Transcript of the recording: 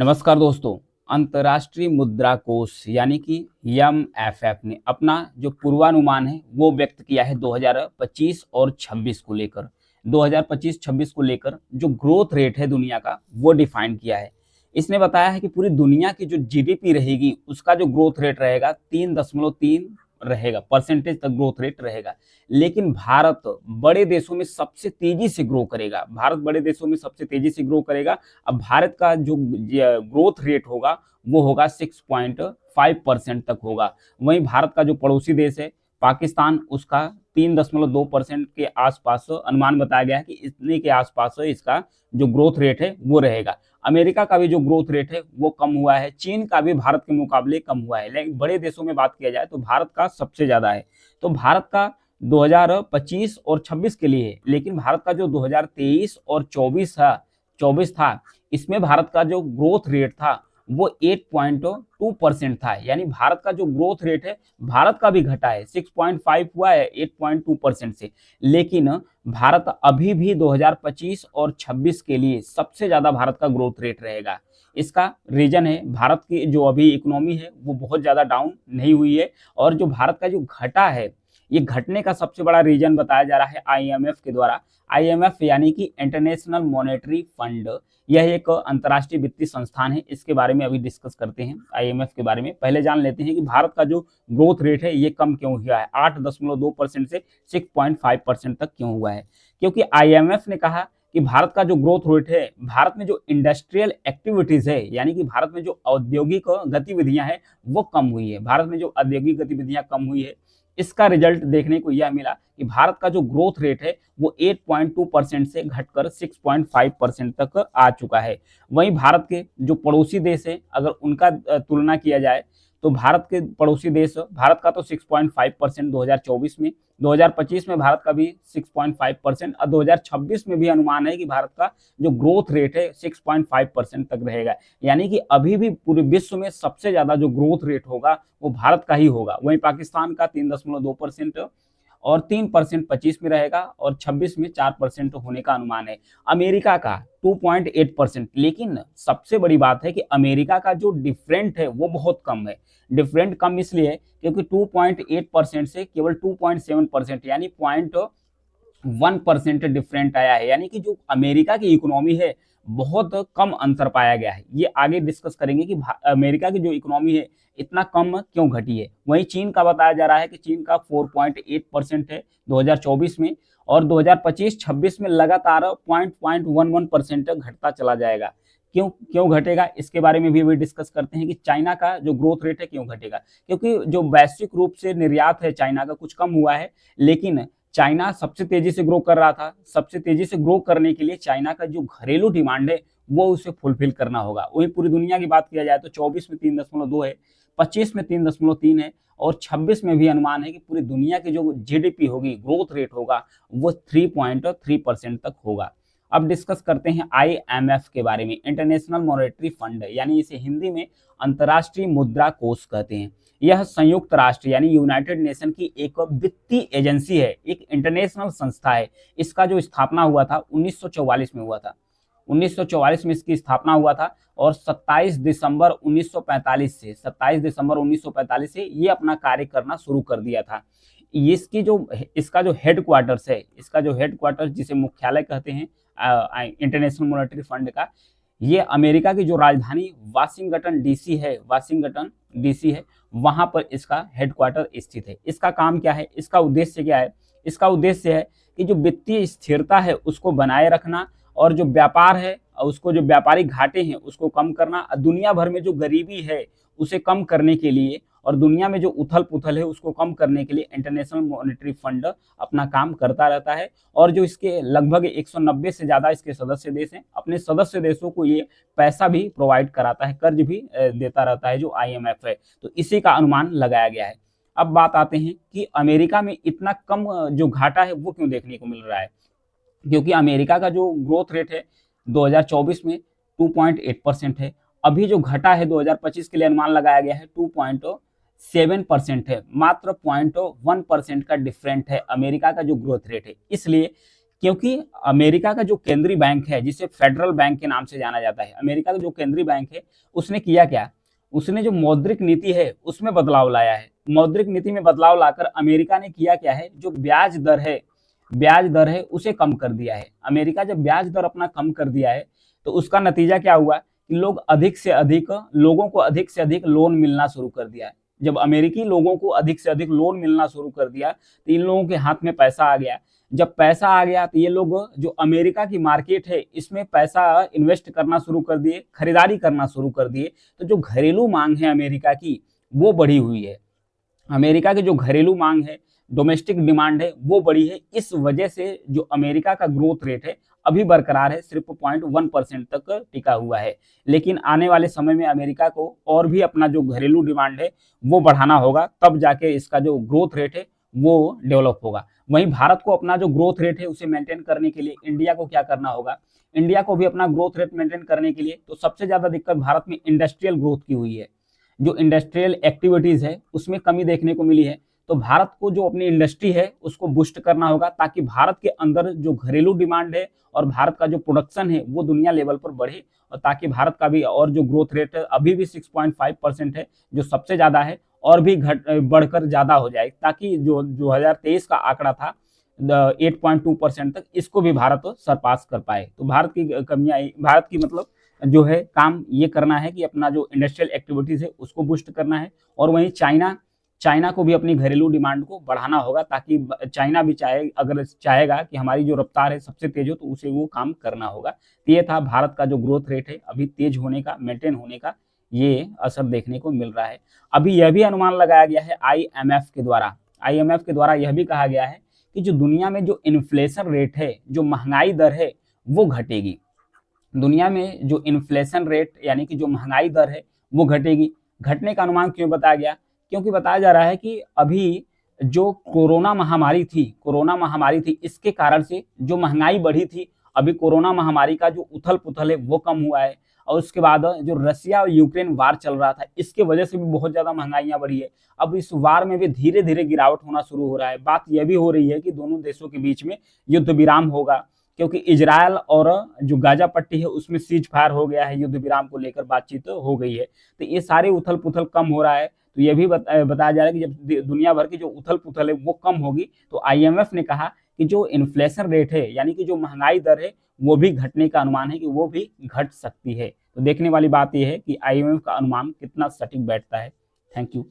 नमस्कार दोस्तों। अंतर्राष्ट्रीय मुद्रा कोष यानी कि IMF ने अपना जो पूर्वानुमान है वो व्यक्त किया है 2025 और 26 को लेकर। 2025-26 को लेकर जो ग्रोथ रेट है दुनिया का वो डिफाइन किया है। इसने बताया है कि पूरी दुनिया की जो जीडीपी रहेगी उसका जो ग्रोथ रेट रहेगा 3.3 रहेगा, परसेंटेज तक ग्रोथ रेट रहेगा। लेकिन भारत बड़े देशों में सबसे तेजी से ग्रो करेगा। भारत बड़े देशों में सबसे तेजी से ग्रो करेगा। अब भारत का जो ग्रोथ रेट होगा वो होगा 6.5% तक होगा। वहीं भारत का जो पड़ोसी देश है पाकिस्तान, उसका 3.2% के आसपास अनुमान बताया गया है कि इतने के आसपास इसका जो ग्रोथ रेट है वो रहेगा। अमेरिका का भी जो ग्रोथ रेट है वो कम हुआ है। चीन का भी भारत के मुकाबले कम हुआ है। लेकिन बड़े देशों में बात किया जाए तो भारत का सबसे ज्यादा है। तो भारत का 2025 और 26 के लिए, लेकिन भारत का जो 2023 और 24 था, इसमें भारत का जो ग्रोथ रेट था वो 8.2% था। यानी भारत का जो ग्रोथ रेट है भारत का भी घटा है, 6.5 हुआ है 8.2% से। लेकिन भारत अभी भी 2025 और 26 के लिए सबसे ज्यादा भारत का ग्रोथ रेट रहेगा। इसका रीजन है भारत की जो अभी इकोनॉमी है वो बहुत ज्यादा डाउन नहीं हुई है। और जो भारत का जो घटा है, ये घटने का सबसे बड़ा रीजन बताया जा रहा है IMF के द्वारा। IMF यानी कि इंटरनेशनल मॉनेटरी फंड, यह एक अंतर्राष्ट्रीय वित्तीय संस्थान है। इसके बारे में अभी डिस्कस करते हैं। IMF के बारे में पहले जान लेते हैं कि भारत का जो ग्रोथ रेट है ये कम क्यों हुआ है, 8.2% से 6.5% तक क्यों हुआ है। क्योंकि IMF ने कहा कि भारत का जो ग्रोथ रेट है, भारत में जो इंडस्ट्रियल एक्टिविटीज है यानी कि भारत में जो औद्योगिक गतिविधियां हैं वो कम हुई है। भारत में जो औद्योगिक गतिविधियां कम हुई है, इसका रिजल्ट देखने को यह मिला कि भारत का जो ग्रोथ रेट है वो 8.2% से घटकर 6.5% तक आ चुका है। वहीं भारत के जो पड़ोसी देश है, अगर उनका तुलना किया जाए तो भारत के पड़ोसी देश, भारत का तो 6.5% 2024 में, 2025 में भारत का भी 6.5% और 2026 में भी अनुमान है कि भारत का जो ग्रोथ रेट है 6.5% तक रहेगा। यानी कि अभी भी पूरे विश्व में सबसे ज्यादा जो ग्रोथ रेट होगा वो भारत का ही होगा। वहीं पाकिस्तान का 3.2% और 3% 25 में रहेगा और 26 में 4% होने का अनुमान है। अमेरिका का 2.8%। लेकिन सबसे बड़ी बात है कि अमेरिका का जो डिफरेंट है वो बहुत कम है। डिफरेंट कम इसलिए क्योंकि 2.8% से केवल 2.7% यानी 0.1% डिफरेंट आया है। यानी कि जो अमेरिका की इकोनॉमी है बहुत कम अंतर पाया गया है। ये आगे डिस्कस करेंगे कि अमेरिका की जो इकोनॉमी है इतना कम क्यों घटी है। वहीं चीन का बताया जा रहा है कि चीन का 4.8% है 2024 में, और 2025-26 में लगातार 0.11% घटता चला जाएगा। क्यों क्यों घटेगा इसके बारे में भी डिस्कस करते हैं कि चाइना का जो ग्रोथ रेट है क्यों घटेगा। क्योंकि जो वैश्विक रूप से निर्यात है चाइना का कुछ कम हुआ है, लेकिन चाइना सबसे तेजी से ग्रो कर रहा था। सबसे तेजी से ग्रो करने के लिए चाइना का जो घरेलू डिमांड है वो उसे फुलफिल करना होगा। वही पूरी दुनिया की बात किया जाए तो 24 में 3.2 है, 25 में 3.3 है और 26 में भी अनुमान है कि पूरी दुनिया की जो जीडीपी होगी, ग्रोथ रेट होगा, वो 3.3% तक होगा। अब डिस्कस करते हैं IMF के बारे में, इंटरनेशनल मॉनेटरी फंड, यानी इसे हिंदी में अंतर्राष्ट्रीय मुद्रा कोष कहते हैं। यह संयुक्त राष्ट्र यानी यूनाइटेड नेशन की एक वित्तीय एजेंसी है, एक इंटरनेशनल संस्था है। इसका जो स्थापना हुआ था 1944 में हुआ था। 1944 में इसकी स्थापना हुआ था और 27 दिसंबर 1945 से ये अपना कार्य करना शुरू कर दिया था। इसका जो हेडक्वार्टर्स है, इसका जो हेडक्वार्टर्स जिसे मुख्यालय कहते हैं इंटरनेशनल मॉनेटरी फंड का, ये अमेरिका की जो राजधानी वाशिंगटन डीसी है, वहां पर इसका हेडक्वार्टर स्थित है। इसका काम क्या है, इसका उद्देश्य क्या है? इसका उद्देश्य है कि जो वित्तीय स्थिरता है उसको बनाए रखना, और जो व्यापार है उसको, जो व्यापारिक घाटे हैं उसको कम करना, दुनिया भर में जो गरीबी है उसे कम करने के लिए, और दुनिया में जो उथल पुथल है उसको कम करने के लिए इंटरनेशनल मॉनेटरी फंड अपना काम करता रहता है। और जो इसके लगभग 190 से ज्यादा इसके सदस्य देश हैं, अपने सदस्य देशों को ये पैसा भी प्रोवाइड कराता है, कर्ज भी देता रहता है जो IMF है। तो इसी का अनुमान लगाया गया है। अब बात आते हैं कि अमेरिका में इतना कम जो घाटा है वो क्यों देखने को मिल रहा है। क्योंकि अमेरिका का जो ग्रोथ रेट है 2024 में 2.8% है। अभी जो घटा है 2025 के लिए अनुमान लगाया गया है 2.7% है। मात्र 0.1% का डिफरेंट है अमेरिका का जो ग्रोथ रेट है। इसलिए क्योंकि अमेरिका का जो केंद्रीय बैंक है, जिसे फेडरल बैंक के नाम से जाना जाता है, अमेरिका का जो केंद्रीय बैंक है, उसने किया क्या? उसने जो मौद्रिक नीति है उसमें बदलाव लाया है। मौद्रिक नीति में बदलाव लाकर अमेरिका ने किया क्या है, जो ब्याज दर है उसे कम कर दिया है। अमेरिका जब ब्याज दर अपना कम कर दिया है तो उसका नतीजा क्या हुआ कि लोगों को अधिक से अधिक लोन मिलना शुरू कर दिया है। जब अमेरिकी लोगों को अधिक से अधिक लोन मिलना शुरू कर दिया तो इन लोगों के हाथ में पैसा आ गया। जब पैसा आ गया तो ये लोग जो अमेरिका की मार्केट है इसमें पैसा इन्वेस्ट करना शुरू कर दिए, खरीदारी करना शुरू कर दिए। तो जो घरेलू मांग है अमेरिका की वो बढ़ी हुई है। अमेरिका की जो घरेलू मांग है, डोमेस्टिक डिमांड है, वो बढ़ी है। इस वजह से जो अमेरिका का ग्रोथ रेट है अभी बरकरार है, सिर्फ 0.1% तक टिका हुआ है। लेकिन आने वाले समय में अमेरिका को और भी अपना जो घरेलू डिमांड है वो बढ़ाना होगा, तब जाके इसका जो ग्रोथ रेट है वो डेवलप होगा। वहीं भारत को अपना जो ग्रोथ रेट है उसे मेंटेन करने के लिए इंडिया को क्या करना होगा? इंडिया को भी अपना ग्रोथ रेट मेंटेन करने के लिए तो सबसे ज्यादा दिक्कत भारत में इंडस्ट्रियल ग्रोथ की हुई है। जो इंडस्ट्रियल एक्टिविटीज है उसमें कमी देखने को मिली है। तो भारत को जो अपनी इंडस्ट्री है उसको बूस्ट करना होगा, ताकि भारत के अंदर जो घरेलू डिमांड है और भारत का जो प्रोडक्शन है वो दुनिया लेवल पर बढ़े, और ताकि भारत का भी और जो ग्रोथ रेट है अभी भी 6.5% है, जो सबसे ज्यादा है, और भी बढ़कर ज्यादा हो जाए, ताकि जो 2023 का आंकड़ा था 8.2% तक, इसको भी भारत सरपास कर पाए। तो भारत की मतलब जो है काम ये करना है कि अपना जो इंडस्ट्रियल एक्टिविटीज है उसको बूस्ट करना है। और वहीं चाइना को भी अपनी घरेलू डिमांड को बढ़ाना होगा, ताकि चाइना भी अगर चाहेगा कि हमारी जो रफ्तार है सबसे तेज हो, तो उसे वो काम करना होगा। तो ये था भारत का जो ग्रोथ रेट है अभी तेज होने का, मेंटेन होने का, ये असर देखने को मिल रहा है। अभी यह भी अनुमान लगाया गया है आईएमएफ के द्वारा यह भी कहा गया है कि जो दुनिया में जो इन्फ्लेशन रेट है, जो महंगाई दर है, वो घटेगी। दुनिया में जो इन्फ्लेशन रेट यानी कि जो महंगाई दर है वो घटेगी। घटने का अनुमान क्यों बताया गया? क्योंकि बताया जा रहा है कि अभी जो कोरोना महामारी थी, इसके कारण से जो महंगाई बढ़ी थी, अभी कोरोना महामारी का जो उथल पुथल है वो कम हुआ है। और उसके बाद जो रसिया और यूक्रेन वार चल रहा था, इसके वजह से भी बहुत ज्यादा महंगाइयां बढ़ी है। अब इस वार में भी धीरे धीरे गिरावट होना शुरू हो रहा है। बात यह भी हो रही है कि दोनों देशों के बीच में युद्ध विराम होगा, क्योंकि इजरायल और जो गाजा पट्टी है उसमें सीज फायर हो गया है, युद्ध विराम को लेकर बातचीत हो गई है। तो ये सारे उथल पुथल कम हो रहा है। तो ये भी बताया जा रहा है कि जब दुनिया भर की जो उथल पुथल है वो कम होगी, तो आईएमएफ ने कहा कि जो इन्फ्लेशन रेट है यानी कि जो महंगाई दर है वो भी घटने का अनुमान है, कि वो भी घट सकती है। तो देखने वाली बात यह है कि आईएमएफ का अनुमान कितना सटीक बैठता है। Thank you.